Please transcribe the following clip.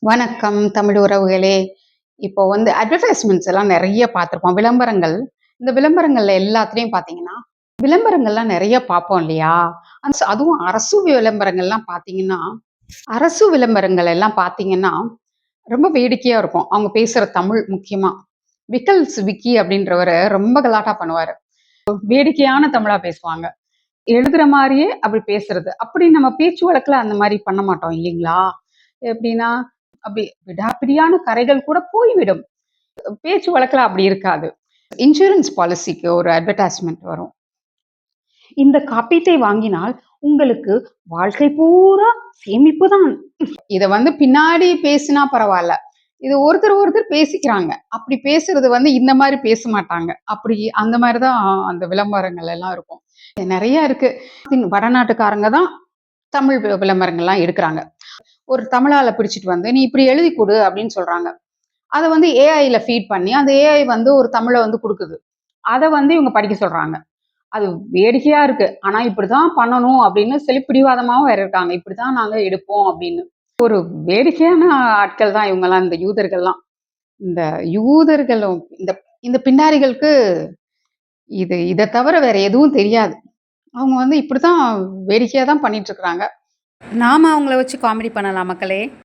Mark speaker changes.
Speaker 1: வணக்கம் தமிழ் உறவுகளே. இப்போ அட்வர்டைஸ்மெண்ட்ஸ் எல்லாம் நிறைய பார்த்துருப்போம். விளம்பரங்கள். இந்த விளம்பரங்கள்ல எல்லாத்துலயும் பார்த்தீங்கன்னா, விளம்பரங்கள்லாம் நிறைய பார்ப்போம் இல்லையா? அதுவும் அரசு விளம்பரங்கள்லாம் பார்த்தீங்கன்னா, அரசு விளம்பரங்கள் எல்லாம் பார்த்தீங்கன்னா, ரொம்ப வேடிக்கையா இருக்கும். அவங்க பேசுற தமிழ் முக்கியமா. விக்கல்ஸ் விக்கி அப்படின்றவரு ரொம்ப கலாட்டா பண்ணுவாரு. வேடிக்கையான தமிழா பேசுவாங்க. எழுதுற மாரியே அப்படி பேசுறது. அப்படி நம்ம பேச்சு வழக்குல அந்த மாரி பண்ண மாட்டோம் இல்லைங்களா? எப்படின்னா, அப்படி விடாப்பிடியான கரைகள் கூட போய்விடும். பேச்சு வழக்குல அப்படி இருக்காது. இன்சூரன்ஸ் பாலிசிக்கு ஒரு அட்வர்டைஸ்மென்ட் வரும். இந்த காப்பீட்டை வாங்கினால் உங்களுக்கு வாழ்க்கை பூரா சேமிப்பு தான். இத பின்னாடி பேசினா பரவால்ல. இது ஒருத்தர் பேசிக்கிறாங்க. அப்படி பேசுறது இந்த மாரி பேச மாட்டாங்க. அப்படி அந்த மாரி தான் அந்த விளம்பரங்கள் எல்லாம் இருக்கும். நெறைய இருக்கு. வடநாட்டுக்காரங்க தான் தமிழ் விளம்பரங்கள்லாம் எடுக்குறாங்க. ஒரு தமிழ் ஆள பிடிச்சிட்டு "நீ இப்படி எழுதி குடு" அப்படின்னு சொல்றாங்க. அத ஏஐல ஃபீட் பண்ணி, அந்த ஏஐ ஒரு தமிழ குடுக்குது. அத இவங்க படிக்க சொல்றாங்க. அது வேடிக்கையா இருக்கு. ஆனா இப்படிதான் பண்ணணும் அப்படின்னு சொல்லி பிடிவாதமாவும் வேற இருக்காங்க. இப்படித்தான் நாங்க எடுப்போம் அப்படின்னு. ஒரு வேடிக்கையான ஆட்கள் தான் இவங்கலாம், இந்த யூதர்கள்லாம். இந்த யூதர்களும் இந்த இந்த பிண்டாரிகளுக்கு இத தவிர வேற எதுவும் தெரியாது. அவங்க இப்படித்தான் வேடிக்கையா தான் பண்ணிட்டு இருக்கிறாங்க.
Speaker 2: நாம அவங்கள வச்சு காமெடி பண்ணலாம் மக்களே.